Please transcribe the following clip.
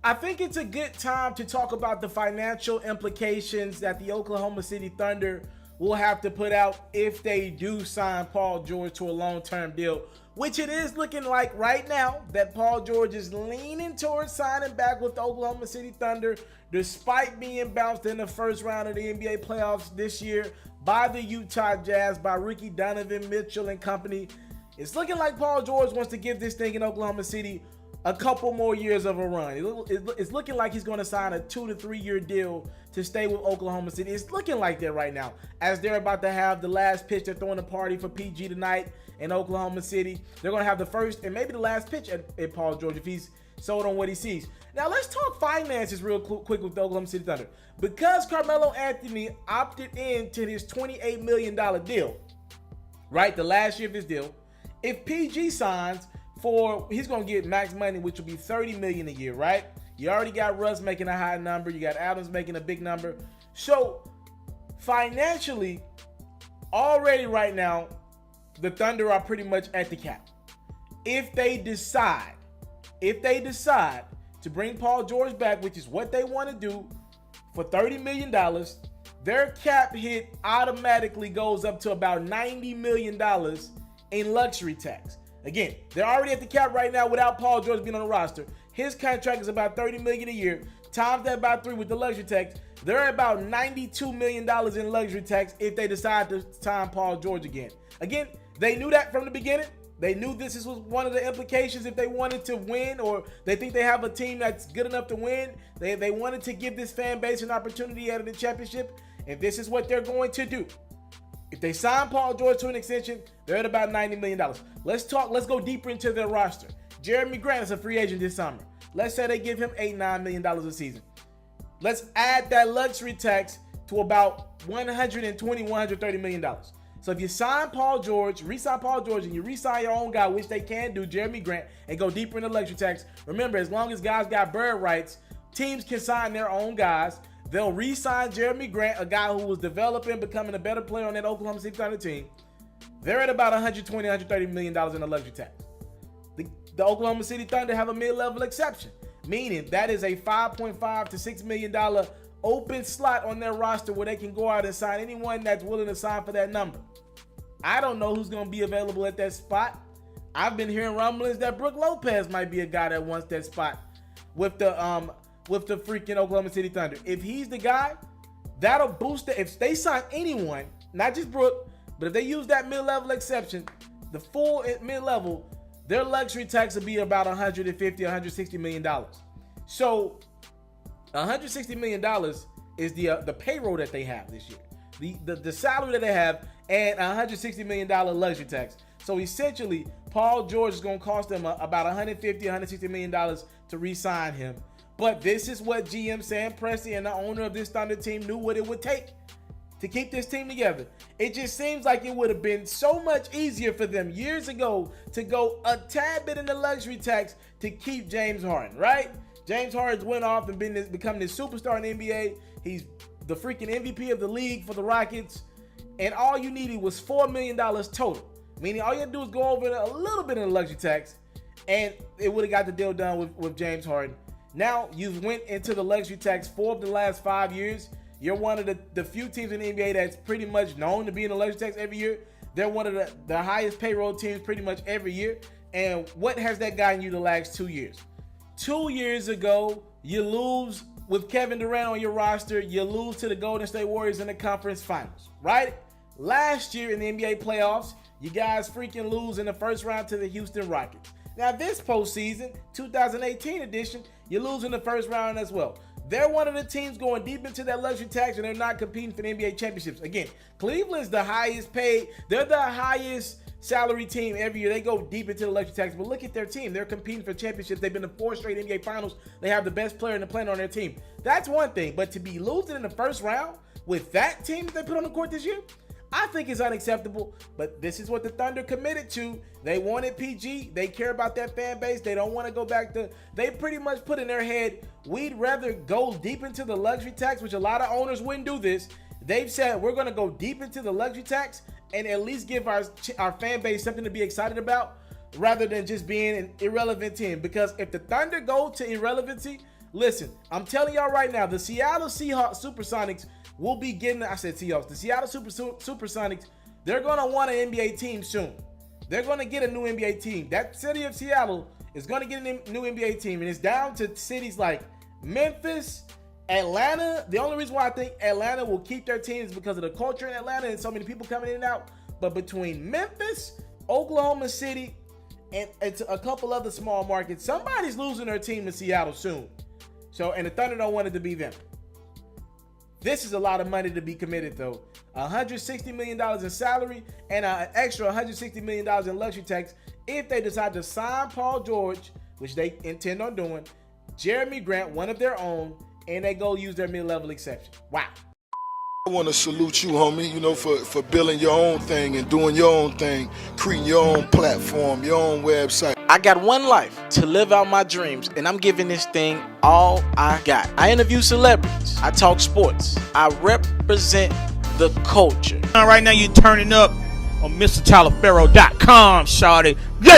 I think it's a good time to talk about the financial implications that the Oklahoma City Thunder will have to put out if they do sign Paul George to a long-term deal, which it is looking like right now that Paul George is leaning towards signing back with the Oklahoma City Thunder, despite being bounced in the first round of the NBA playoffs this year by the Utah Jazz, by Ricky Donovan Mitchell and company. It's looking like Paul George wants to give this thing in Oklahoma City a couple more years of a run. It's looking like he's going to sign a 2 to 3 year deal to stay with Oklahoma City. It's looking like that right now, as they're about to have the last pitch. They're throwing a party for PG tonight in Oklahoma City. They're going to have the first and maybe the last pitch at Paul George if he's sold on what he sees. Now let's talk finances real quick with the Oklahoma City Thunder. Because Carmelo Anthony opted into his $28 million deal, right, the last year of his deal, if PG signs, he's going to get max money, which will be $30 million a year, right? You already got Russ making a high number. You got Adams making a big number. So financially, already right now, the Thunder are pretty much at the cap. If they decide to bring Paul George back, which is what they want to do, for $30 million, their cap hit automatically goes up to about $90 million in luxury tax. Again, they're already at the cap right now without Paul George being on the roster. His contract is about $30 million a year. Times that by 3 with the luxury tax, they're at about $92 million in luxury tax if they decide to sign Paul George again. Again, they knew that from the beginning. They knew this was one of the implications if they wanted to win, or they think they have a team that's good enough to win. They wanted to give this fan base an opportunity at the championship, and this is what they're going to do. If they sign Paul George to an extension, they're at about $90 million. Let's go deeper into their roster. Jeremy Grant is a free agent this summer. Let's say they give him $8-9 million a season. Let's add that luxury tax to about $130 million. So if you sign Paul George, re-sign Paul George, and you re-sign your own guy, which they can do, Jeremy Grant, and go deeper into luxury tax, remember, as long as guys got bird rights, teams can sign their own guys. They'll re-sign Jeremy Grant, a guy who was developing, becoming a better player on that Oklahoma City Thunder team. They're at about $130 million in the luxury tax. The Oklahoma City Thunder have a mid-level exception, meaning that is a $5.5 to $6 million open slot on their roster where they can go out and sign anyone that's willing to sign for that number. I don't know who's going to be available at that spot. I've been hearing rumblings that Brook Lopez might be a guy that wants that spot with the freaking Oklahoma City Thunder. If he's the guy, that'll boost it. If they sign anyone, not just Brook, but if they use that mid-level exception, the full mid-level, their luxury tax will be about $150, $160 million. So $160 million is the payroll that they have this year. The salary that they have and $160 million luxury tax. So essentially, Paul George is going to cost them about $150, $160 million to re-sign him. But this is what GM Sam Presti and the owner of this Thunder team knew what it would take to keep this team together. It just seems like it would have been so much easier for them years ago to go a tad bit in the luxury tax to keep James Harden, right? James Harden's went off and become this superstar in the NBA. He's the freaking MVP of the league for the Rockets. And all you needed was $4 million total. Meaning all you had to do was go over a little bit in the luxury tax, and it would have got the deal done with James Harden. Now you've went into the luxury tax 4 of the last 5 years. You're one of the few teams in the NBA that's pretty much known to be in the luxury tax every year. They're one of the highest payroll teams pretty much every year. And what has that gotten you the last 2 years? 2 years ago, you lose with Kevin Durant on your roster. You lose to the Golden State Warriors in the conference finals, right? Last year in the NBA playoffs, you guys freaking lose in the first round to the Houston Rockets. Now this postseason, 2018 edition, you lose in the first round as well. They're one of the teams going deep into that luxury tax, and they're not competing for the NBA championships. Again, Cleveland's the highest paid. They're the highest salary team every year. They go deep into the luxury tax, but look at their team. They're competing for championships. They've been to 4 straight NBA finals. They have the best player in the planet on their team. That's one thing, but to be losing in the first round with that team that they put on the court this year, I think it's unacceptable, but this is what the Thunder committed to. They wanted PG. They care about that fan base. They don't want to go back to, they pretty much put in their head, we'd rather go deep into the luxury tax, which a lot of owners wouldn't do this. They've said, we're going to go deep into the luxury tax and at least give our fan base something to be excited about rather than just being an irrelevant team. Because if the Thunder go to irrelevancy, Listen, I'm telling y'all right now, the Seattle Seahawks Supersonics will be getting, I said Seahawks, the Seattle Supersonics, they're going to want an NBA team soon. They're going to get a new NBA team. That city of Seattle is going to get a new NBA team, and it's down to cities like Memphis, Atlanta. The only reason why I think Atlanta will keep their team is because of the culture in Atlanta and so many people coming in and out. But between Memphis, Oklahoma City, and a couple other small markets, somebody's losing their team to Seattle soon. So, and the Thunder don't want it to be them. This is a lot of money to be committed, though. $160 million in salary and an extra $160 million in luxury tax if they decide to sign Paul George, which they intend on doing, Jeremy Grant, one of their own, and they go use their mid-level exception. Wow. I want to salute you, homie, you know, for building your own thing and doing your own thing, creating your own platform, your own website. I got one life to live out my dreams, and I'm giving this thing all I got. I interview celebrities. I talk sports. I represent the culture. Right now, you're turning up on MrTaliaferro.com, shawty.